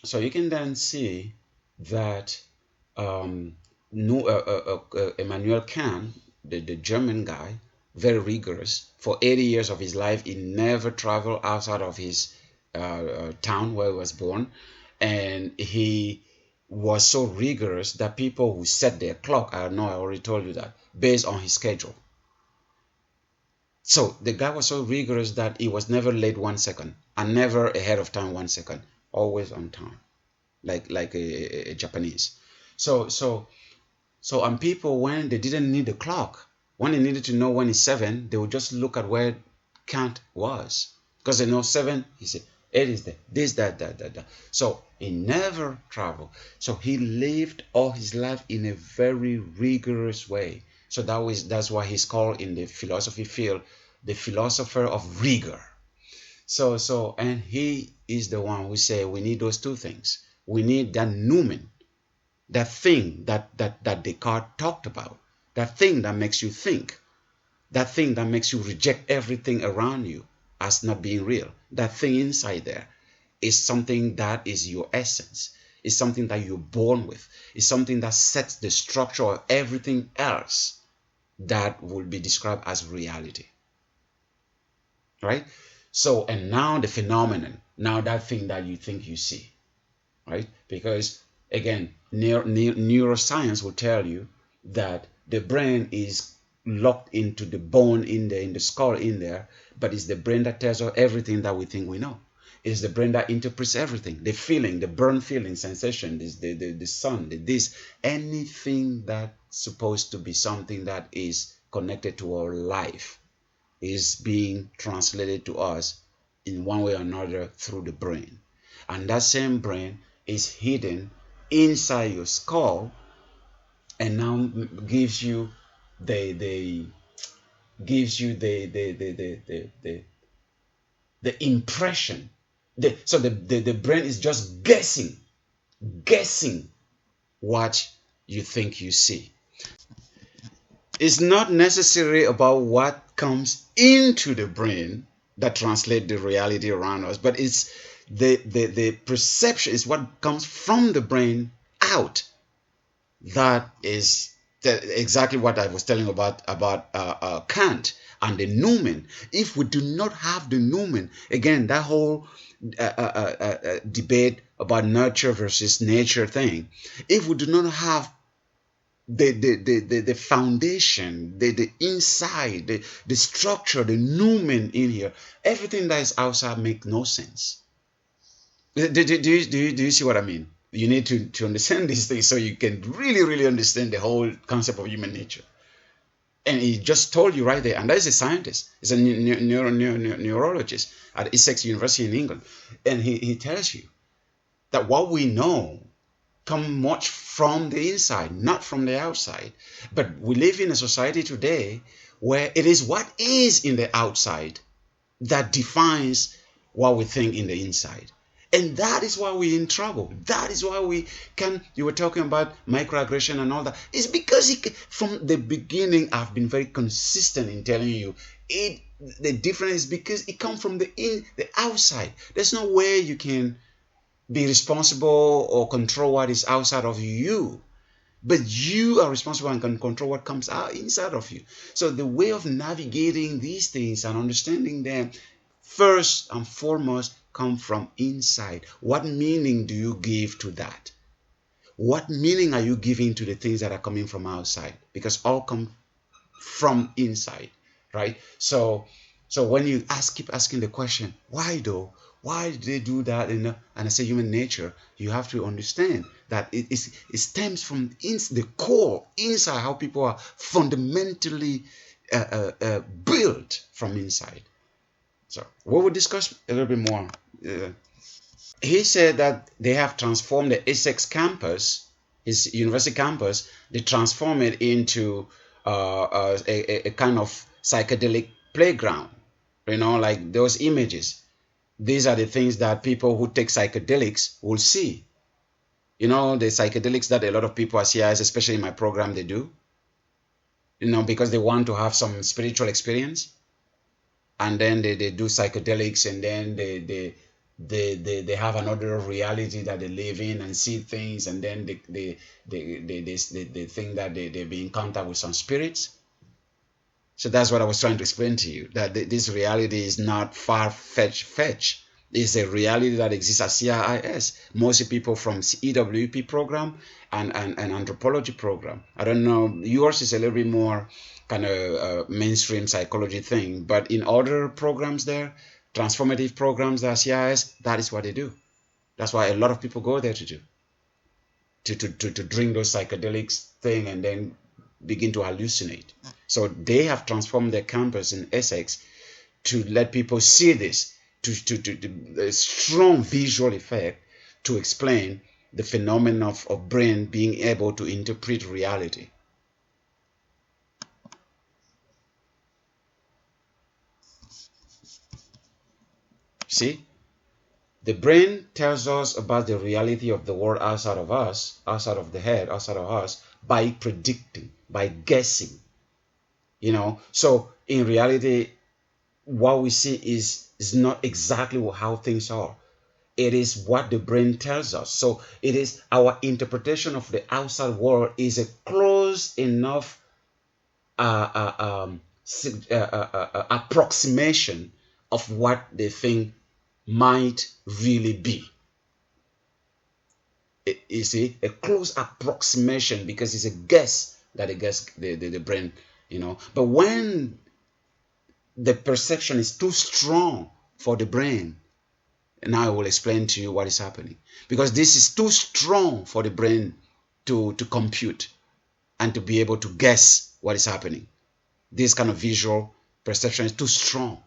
So you can then see that Immanuel Kant, the German guy, very rigorous. For 80 years of his life, he never traveled outside of his town where he was born. And he was so rigorous that people who set their clock, I know I already told you that, based on his schedule. So the guy was so rigorous that he was never late 1 second and never ahead of time 1 second, always on time, like a Japanese. So and people, when they didn't need the clock, when they needed to know when it's 7, they would just look at where Kant was, because they know 7, he said 8 is there, this, that. So he never traveled. So he lived all his life in a very rigorous way. So that's why he's called in the philosophy field the philosopher of rigor. And he is the one who say we need those two things. We need that noumen, that thing that Descartes talked about, that thing that makes you think, that thing that makes you reject everything around you as not being real. That thing inside there is something that is your essence. It's something that you're born with. It's something that sets the structure of everything else that will be described as reality. Right? So, and now the phenomenon, now that thing that you think you see, right? Because again, neuroscience will tell you that the brain is locked into the bone in the skull in there, but it's the brain that tells us everything that we think we know. It's the brain that interprets everything, the feeling, the burn feeling, sensation, the sun, this, anything that's supposed to be something that is connected to our life is being translated to us in one way or another through the brain. And that same brain is hidden inside your skull and now gives you the impression. So the brain is just guessing what you think you see. It's not necessarily about what comes into the brain that translates the reality around us, but it's the perception is what comes from the brain out. That is exactly what I was telling about Kant and the noumen. If we do not have the noumen, again, that whole debate about nurture versus nature thing, if we do not have the foundation, the inside, the structure, the noumen in here, everything that is outside makes no sense. Do you see what I mean? You need to understand these things so you can really understand the whole concept of human nature. And he just told you right there, and that is a scientist, he's a neurologist at Essex University in England, and he tells you that what we know come much from the inside, not from the outside. But we live in a society today where it is what is in the outside that defines what we think in the inside. And that is why we're in trouble. That is why you were talking about microaggression and all that. It's because from the beginning, I've been very consistent in telling you the difference is because it comes from the outside. There's no way you can be responsible or control what is outside of you, but you are responsible and can control what comes out inside of you. So the way of navigating these things and understanding them first and foremost come from inside. What meaning do you give to that? What meaning are you giving to the things that are coming from outside? Because all come from inside, right? So when you keep asking the question, why though? Why did they do that? And I say human nature, you have to understand that it stems from the core, inside, how people are fundamentally built from inside. So we will discuss a little bit more. He said that they have transformed the Essex campus, his university campus, they transform it into a kind of psychedelic playground. Like those images. These are the things that people who take psychedelics will see. The psychedelics that a lot of people at CIS, especially in my program, they do. Because they want to have some spiritual experience. And then they do psychedelics, and then they have another reality that they live in and see things, and then they think that they be in contact with some spirits. So that's what I was trying to explain to you, that this reality is not far-fetched. It's a reality that exists at CIIS. Mostly people from EWP program and anthropology program. I don't know, yours is a little bit more kind of mainstream psychology thing, but in other programs there, transformative programs at CIIS, that is what they do. That's why a lot of people go there to do. To drink those psychedelics thing and then begin to hallucinate. So they have transformed their campus in Essex to let people see this, to a strong visual effect to explain the phenomenon of brain being able to interpret reality. See? The brain tells us about the reality of the world outside of us, outside of the head, outside of us, by predicting, by guessing. You know, so in reality, what we see is not exactly how things are. It is what the brain tells us. So it is our interpretation of the outside world is a close enough approximation of what they think might really be. You see, a close approximation, because it's a guess that the brain, you know. But when the perception is too strong for the brain, and now I will explain to you what is happening, because this is too strong for the brain to compute and to be able to guess what is happening. This kind of visual perception is too strong.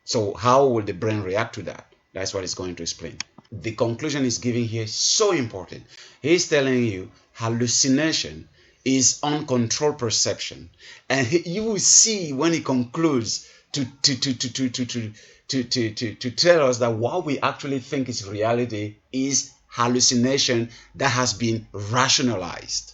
So how will the brain react to that? That's what it's going to explain. The conclusion he's giving here is so important. He's telling you hallucination is uncontrolled perception, and you will see when he concludes to tell us that what we actually think is reality is hallucination that has been rationalized.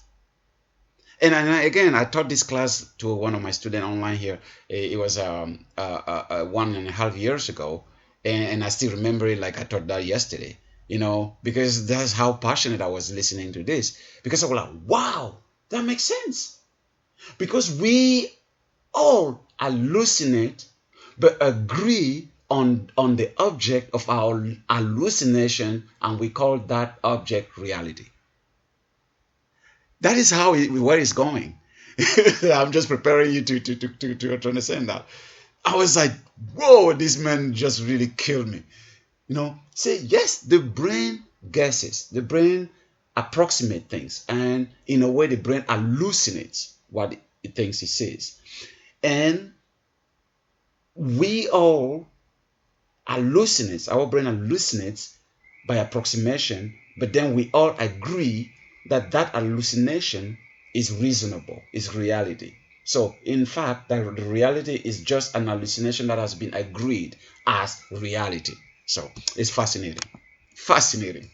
And again, I taught this class to one of my students online here. It was 1.5 years ago, and I still remember it like I taught that yesterday. You know, because that's how passionate I was listening to this. Because I was like, wow, that makes sense. Because we all hallucinate, but agree on the object of our hallucination, and we call that object reality. That is how where it's going. I'm just preparing you to understand that. I was like, whoa, this man just really killed me. You know, say yes, the brain guesses, the brain approximates things, and in a way the brain hallucinates what it thinks it sees. And we all hallucinates, our brain hallucinates by approximation, but then we all agree that that hallucination is reasonable, is reality. So in fact, the reality is just an hallucination that has been agreed as reality. So it's fascinating. Fascinating.